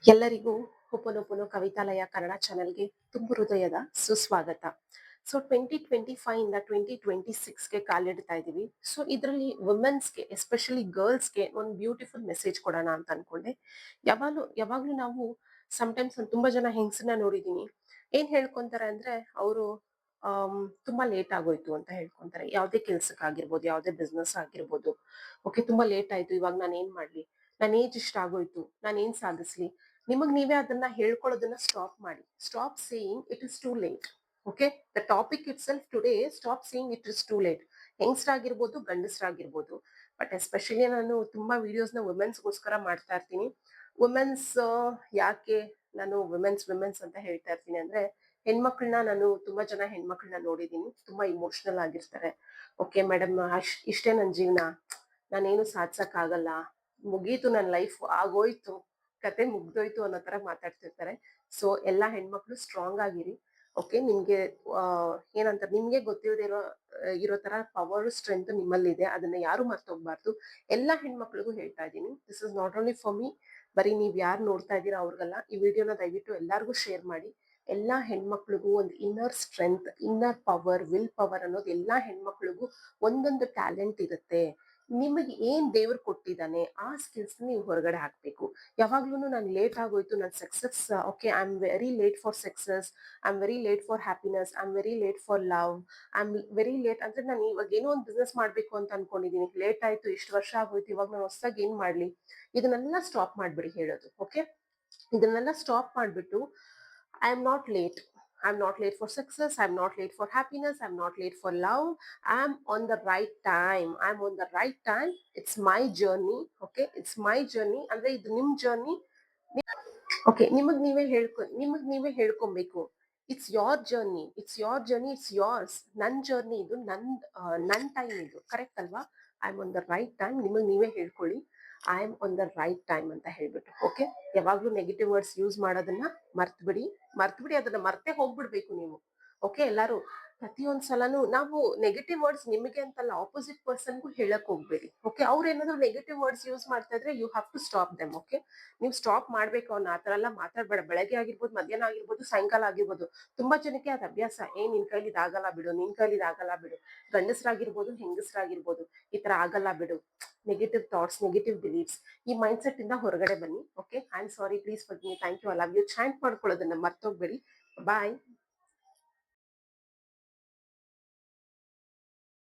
ಎಲ್ಲರಿಗೂ ಹೊಪನೊಪನೊ ಕವಿತಾಲಯ ಕನ್ನಡ ಚಾನೆಲ್ಗೆ ತುಂಬು ಹೃದಯದ ಸುಸ್ವಾಗತ. ಸೊ 2025 ಇಂದ 2026ಗೆ ಕಾಲಿಡ್ತಾ ಇದೀವಿ. ಸೊ ಇದರಲ್ಲಿ ವುಮೆನ್ಸ್ಗೆ ಎಸ್ಪೆಷಲಿ ಗರ್ಲ್ಸ್ಗೆ ಒಂದು ಬ್ಯೂಟಿಫುಲ್ ಮೆಸೇಜ್ ಕೊಡೋಣ ಅಂತ ಅನ್ಕೊಂಡೆ. ಯಾವಾಗ್ಲೂ ನಾವು ಸಮ್ಟೈಮ್ಸ್ ನಾನು ತುಂಬಾ ಜನ ಹೆಂಗಸನ್ನ ನೋಡಿದೀನಿ. ಏನ್ ಹೇಳ್ಕೊಂತಾರೆ ಅಂದ್ರೆ ಅವರು ತುಂಬಾ ಲೇಟ್ ಆಗೋಯ್ತು ಅಂತ ಹೇಳ್ಕೊಂತಾರೆ. ಯಾವ್ದೇ ಕೆಲ್ಸಕ್ಕಾಗಿರ್ಬೋದು, ಯಾವ್ದೇ ಬಿಸ್ನೆಸ್ ಆಗಿರ್ಬೋದು. ಓಕೆ, ತುಂಬಾ ಲೇಟ್ ಆಯ್ತು, ಇವಾಗ ನಾನು ಏನ್ ಮಾಡ್ಲಿ, ನನ್ನ ಏಜ್ ಇಷ್ಟ ಆಗೋಯ್ತು, ನಾನು ಏನ್ ಸಾಧಿಸ್ಲಿ. ನಿಮಗ್ ನೀವೇ ಅದನ್ನ ಹೇಳ್ಕೊಳ್ಳೋದನ್ನ ಸ್ಟಾಪ್ ಮಾಡಿ. Stop saying it is too late. Okay, the topic itself today, stop saying it is too late. ಹೆಂಗಸ್ರಾಗಿರ್ಬೋದು, ಗಂಡಸ್ರಾಗಿರ್ಬೋದು. ಬಟ್ ಎಸ್ಪೆಷಲಿ ನಾನು ತುಂಬಾ ವಿಡಿಯೋಸ್ ನ ವುಮೆನ್ಸ್ಗೋಸ್ಕರ ಮಾಡ್ತಾ ಇರ್ತೀನಿ. ವುಮೆನ್ಸ್ ಯಾಕೆ ನಾನು ವುಮೆನ್ಸ್ ಅಂತ ಹೇಳ್ತಾ ಇರ್ತೀನಿ ಅಂದ್ರೆ, ಹೆಣ್ಮಕ್ಳನ್ನ ನಾನು ತುಂಬಾ ಜನ ಹೆಣ್ಮಕ್ಳನ್ನ ನೋಡಿದೀನಿ, ತುಂಬಾ ಇಮೋಷನಲ್ ಆಗಿರ್ತಾರೆ. ಓಕೆ ಮೇಡಮ್, ಇಷ್ಟೇ ನನ್ ಜೀವನ, ನಾನೇನು ಸಾಧ್ಸಕ್ ಆಗಲ್ಲ, ಮುಗೀತು ನನ್ ಲೈಫ್, ಆಗೋಯ್ತು, ಕತೆ ಮುಗ್ದೋಯ್ತು ಅನ್ನೋ ತರ ಮಾತಾಡ್ತಿರ್ತಾರೆ. ಸೊ ಎಲ್ಲಾ ಹೆಣ್ಮಕ್ಳು ಸ್ಟ್ರಾಂಗ್ ಆಗಿರಿ. ಓಕೆ, ನಿಮ್ಗೆ ಏನಂತಾರೆ, ನಿಮ್ಗೆ ಗೊತ್ತಿಲ್ಲದೆ ಇರೋ ತರ ಪವರ್ ಸ್ಟ್ರೆಂತ್ ನಿಮ್ಮಲ್ಲಿದೆ, ಅದನ್ನ ಯಾರು ಮರ್ತೋಗ್ಬಾರ್ದು. ಎಲ್ಲಾ ಹೆಣ್ಮಕ್ಳಿಗೂ ಹೇಳ್ತಾ ಇದ್ದೀನಿ, this is not only for me. ಬರೀ ನೀವ್ ಯಾರು ನೋಡ್ತಾ ಇದ್ದೀರಾ ಅವ್ರಿಗಲ್ಲ, ಈ ವಿಡಿಯೋನ ದಯವಿಟ್ಟು ಎಲ್ಲಾರ್ಗೂ ಶೇರ್ ಮಾಡಿ. ಎಲ್ಲಾ ಹೆಣ್ಮಕ್ಳಿಗೂ ಒಂದು inner strength, inner power, will power ಅನ್ನೋದು ಎಲ್ಲಾ ಹೆಣ್ಮಕ್ಳಿಗೂ ಒಂದೊಂದು ಟ್ಯಾಲೆಂಟ್ ಇರುತ್ತೆ. ನಿಮಗೆ ಏನ್ ದೇವ್ರು ಕೊಟ್ಟಿದ್ದಾನೆ ಆ ಸ್ಕಿಲ್ಸ್ ನೀವು ಹೊರಗಡೆ ಹಾಕ್ಬೇಕು. ಯಾವಾಗ್ಲೂ ನಾನು ಲೇಟ್ ಆಗೋಯ್ತು, ನಾನು success, okay I am very late for success, I am very late for happiness, I am very late for love, I am very late ಅಂದ್ರೆ ನಾನು ಇವಾಗ ಏನೋ ಒಂದು ಬಿಸ್ನೆಸ್ ಮಾಡ್ಬೇಕು ಅಂತ ಅನ್ಕೊಂಡಿದೀನಿ, ಲೇಟ್ ಆಯ್ತು, ಇಷ್ಟು ವರ್ಷ ಆಗೋಯ್ತು, ಇವಾಗ ನಾನು ಹೊಸದಾಗಿ ಏನ್ ಮಾಡ್ಲಿ. ಇದನ್ನೆಲ್ಲ ಸ್ಟಾಪ್ ಮಾಡ್ಬಿಡಿ ಹೇಳೋದು. ಓಕೆ, ಇದನ್ನೆಲ್ಲ ಸ್ಟಾಪ್ ಮಾಡ್ಬಿಟ್ಟು, I am not late, I am not late for success, I am not late for happiness, I am not late for love, I am on the right time, I am on the right time, it's my journey. Okay, it's my journey ಅಂದ್ರೆ ಇದು ನಿಮ್ journey. Okay, ನಿಮಗ್ ನೀವೇ ಹೇಳ್ಕೊಬೇಕು. It's your journey, it's your journey, it's yours. ನನ್ journey ಇದು, ನನ್ time ಇದು, ಕರೆಕ್ಟ್ ಅಲ್ವಾ? I am on the right time. ನಿಮಗ್ ನೀವೇ ಹೇಳ್ಕೊಳ್ಳಿ, I am on the right time ಅಂತ ಹೇಳ್ಬಿಟ್ಟು. ಓಕೆ, ಯಾವಾಗ್ಲೂ ನೆಗೆಟಿವ್ ವರ್ಡ್ಸ್ ಯೂಸ್ ಮಾಡೋದನ್ನ ಮರ್ತ್ಬಿಡಿ, ಅದನ್ನ ಮರ್ತೆ ಹೋಗ್ಬಿಡ್ಬೇಕು ನೀವು. ಓಕೆ, ಎಲ್ಲಾರು ಪ್ರತಿಯೊಂದ್ಸಲನು ನಾವು ನೆಗೆಟಿವ್ ವರ್ಡ್ಸ್ ನಿಮಗೆ ಅಂತಲ್ಲ, ಆಪೋಸಿಟ್ ಪರ್ಸನ್ಗೂ ಹೇಳಕ್ ಹೋಗ್ಬೇಡಿ. ಓಕೆ, ಅವ್ರು ಏನಾದ್ರು ನೆಗೆಟಿವ್ ವರ್ಡ್ಸ್ ಯೂಸ್ ಮಾಡ್ತಾ ಇದ್ರೆ you have to stop them. Okay, ನೀವು ಸ್ಟಾಪ್ ಮಾಡ್ಬೇಕು. ಅವ್ನ ಆತರ ಎಲ್ಲ ಮಾತಾಡ್ಬೇಡ. ಬೆಳಗ್ಗೆ ಆಗಿರ್ಬೋದು, ಮಧ್ಯಾಹ್ನ ಆಗಿರ್ಬೋದು, ಸಾಯಂಕಾಲ ಆಗಿರ್ಬೋದು. ತುಂಬಾ ಜನಕ್ಕೆ ಅದ್ ಅಭ್ಯಾಸ. ನಿನ್ ಕೈಲಿ ಇದಾಗಲ್ಲ ಬಿಡು, ನಿನ್ ಕೈಲಿ ಇದಾಗಲ್ಲ ಬಿಡು. ಗಂಡಸ್ರಾಗಿರ್ಬೋದು, ಹೆಂಗಸ್ರಾಗಿರ್ಬೋದು, ಈ ತರ ಆಗಲ್ಲ ಬಿಡು. ನೆಗೆಟಿವ್ ಥಾಟ್ಸ್, ನೆಗೆಟಿವ್ ಬಿಲೀಫ್ಸ್, ಈ ಮೈಂಡ್ ಸೆಟ್ ಇಂದ ಹೊರಗಡೆ ಬನ್ನಿ. Okay, I am sorry, please forgive me, thank you, I love you chant ಮಾಡ್ಕೊಳ್ಳೋದನ್ನ ಮರ್ತೋಗ್ಬೇಡಿ. ಬಾಯ್.